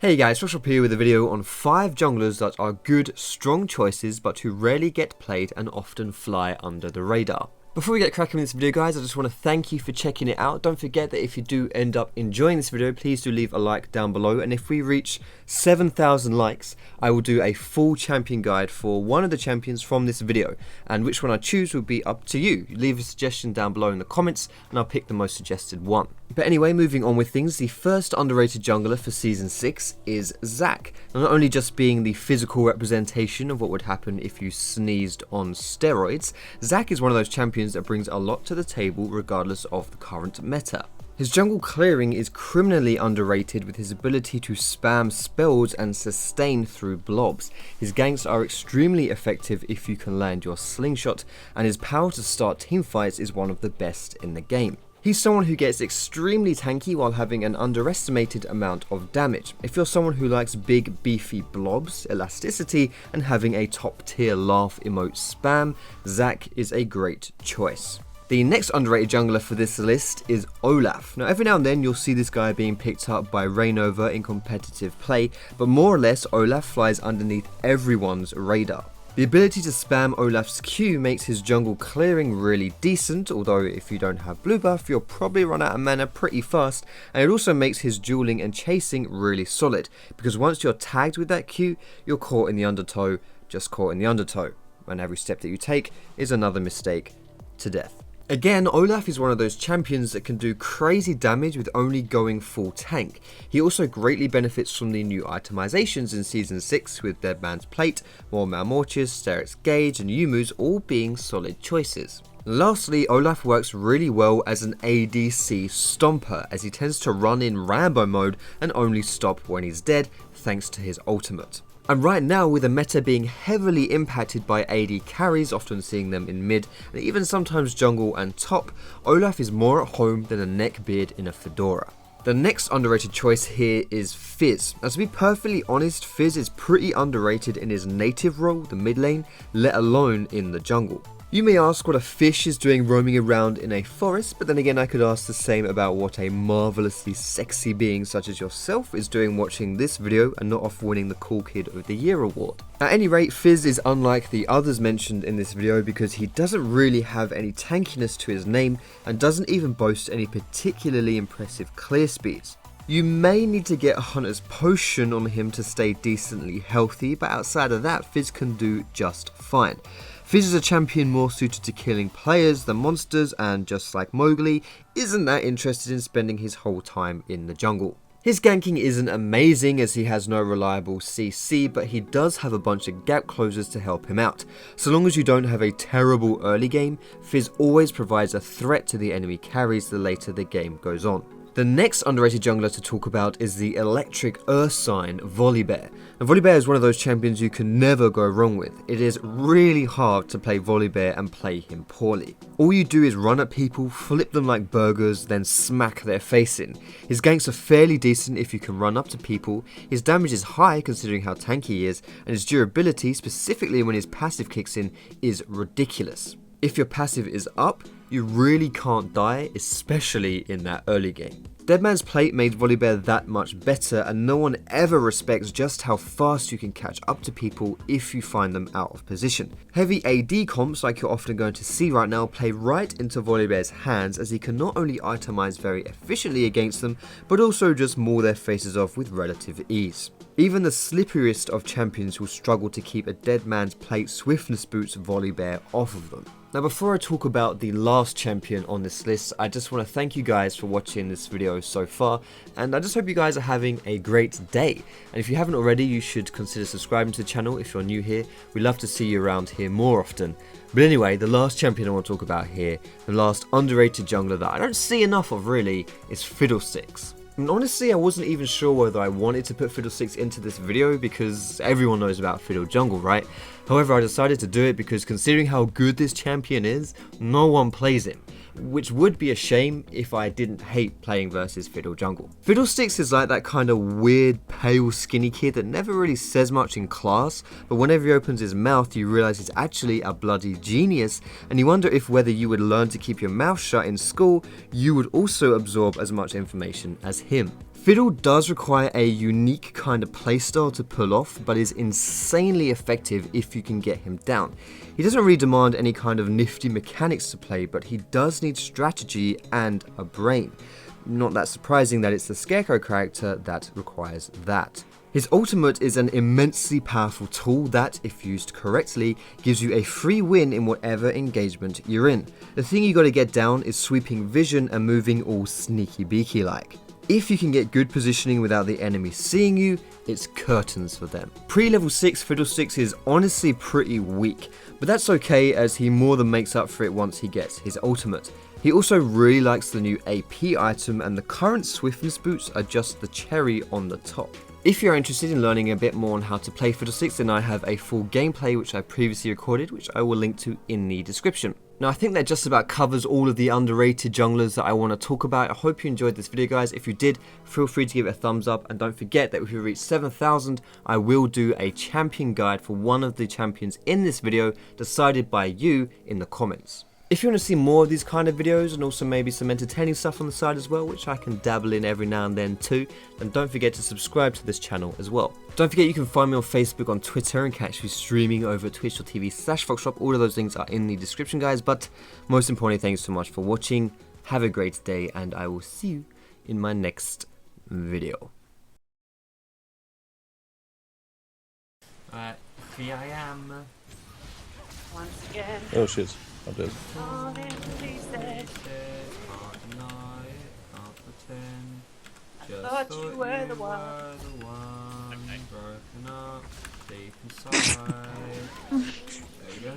Hey guys, Foxdrop here with a video on 5 junglers that are good, strong choices but who rarely get played and often fly under the radar. Before we get cracking with this video guys, I just want to thank you for checking it out. Don't forget that if you do end up enjoying this video, please do leave a like down below, and if we reach 7,000 likes, I will do a full champion guide for one of the champions from this video, and which one I choose will be up to you. Leave a suggestion down below in the comments and I'll pick the most suggested one. But anyway, moving on with things, the first underrated jungler for Season 6 is Zac. Not only just being the physical representation of what would happen if you sneezed on steroids, Zac is one of those champions that brings a lot to the table regardless of the current meta. His jungle clearing is criminally underrated with his ability to spam spells and sustain through blobs. His ganks are extremely effective if you can land your slingshot, and his power to start teamfights is one of the best in the game. He's someone who gets extremely tanky while having an underestimated amount of damage. If you're someone who likes big beefy blobs, elasticity, and having a top tier laugh emote spam, Zac is a great choice. The next underrated jungler for this list is Olaf. Now every now and then you'll see this guy being picked up by Rainover in competitive play, but more or less Olaf flies underneath everyone's radar. The ability to spam Olaf's Q makes his jungle clearing really decent, although if you don't have blue buff you'll probably run out of mana pretty fast, and it also makes his dueling and chasing really solid, because once you're tagged with that Q, you're caught in the undertow, just caught in the undertow, and every step that you take is another mistake to death. Again, Olaf is one of those champions that can do crazy damage with only going full tank. He also greatly benefits from the new itemizations in Season 6 with Dead Man's Plate, more Malmortius, Steric's Gauge and Yumu's all being solid choices. Lastly, Olaf works really well as an ADC stomper, as he tends to run in Rambo mode and only stop when he's dead thanks to his ultimate. And right now, with the meta being heavily impacted by AD carries, often seeing them in mid and even sometimes jungle and top, Olaf is more at home than a neckbeard in a fedora. The next underrated choice here is Fizz. Now to be perfectly honest, Fizz is pretty underrated in his native role, the mid lane, let alone in the jungle. You may ask what a fish is doing roaming around in a forest, but then again I could ask the same about what a marvelously sexy being such as yourself is doing watching this video and not off winning the Cool Kid of the Year award. At any rate, Fizz is unlike the others mentioned in this video because he doesn't really have any tankiness to his name and doesn't even boast any particularly impressive clear speeds. You may need to get a Hunter's Potion on him to stay decently healthy, but outside of that, Fizz can do just fine. Fizz is a champion more suited to killing players than monsters, and just like Mowgli, isn't that interested in spending his whole time in the jungle. His ganking isn't amazing as he has no reliable CC, but he does have a bunch of gap closers to help him out. So long as you don't have a terrible early game, Fizz always provides a threat to the enemy carries the later the game goes on. The next underrated jungler to talk about is the electric earth sign Volibear. Now Volibear is one of those champions you can never go wrong with. It is really hard to play Volibear and play him poorly. All you do is run at people, flip them like burgers, then smack their face in. His ganks are fairly decent if you can run up to people, his damage is high considering how tanky he is, and his durability, specifically when his passive kicks in, is ridiculous. If your passive is up, you really can't die, especially in that early game. Dead Man's Plate made Volibear that much better, and no one ever respects just how fast you can catch up to people if you find them out of position. Heavy AD comps like you're often going to see right now play right into Volibear's hands, as he can not only itemize very efficiently against them, but also just maul their faces off with relative ease. Even the slipperiest of champions will struggle to keep a Dead Man's Plate swiftness boots Volibear off of them. Now before I talk about the last champion on this list, I just want to thank you guys for watching this video so far, and I just hope you guys are having a great day. And if you haven't already, you should consider subscribing to the channel if you're new here. We'd love to see you around here more often. But anyway, the last champion I want to talk about here, the last underrated jungler that I don't see enough of really, is Fiddlesticks. And honestly, I wasn't even sure whether I wanted to put Fiddlesticks into this video because everyone knows about Fiddle Jungle, right? However, I decided to do it because considering how good this champion is, no one plays him. which would be a shame if I didn't hate playing versus Fiddle Jungle. Fiddlesticks is like that kind of weird, pale, skinny kid that never really says much in class, but whenever he opens his mouth you realise he's actually a bloody genius, and you wonder if whether you would learn to keep your mouth shut in school, you would also absorb as much information as him. Fiddle does require a unique kind of playstyle to pull off, but is insanely effective if you can get him down. He doesn't really demand any kind of nifty mechanics to play, but he does need strategy and a brain. Not that surprising that it's the Scarecrow character that requires that. His ultimate is an immensely powerful tool that, if used correctly, gives you a free win in whatever engagement you're in. The thing you gotta get down is sweeping vision and moving all sneaky beaky like. If you can get good positioning without the enemy seeing you, it's curtains for them. Pre-level 6 Fiddlesticks is honestly pretty weak, but that's okay as he more than makes up for it once he gets his ultimate. He also really likes the new AP item, and the current Swiftness boots are just the cherry on the top. If you're interested in learning a bit more on how to play Fiddlesticks, then I have a full gameplay which I previously recorded, which I will link to in the description. Now I think that just about covers all of the underrated junglers that I want to talk about. I hope you enjoyed this video, guys. If you did, feel free to give it a thumbs up, and don't forget that if we reach 7,000, I will do a champion guide for one of the champions in this video, decided by you in the comments. If you want to see more of these kind of videos and also maybe some entertaining stuff on the side as well, which I can dabble in every now and then too, then don't forget to subscribe to this channel as well. Don't forget you can find me on Facebook, on Twitter, and catch me streaming over at twitch.tv/Foxdrop. All of those links are in the description, guys, but most importantly, thanks so much for watching. Have a great day, and I will see you in my next video. Here I am. Once again. Oh shit, I'm dead. I thought you were the one. Broken up, deep inside. There you go.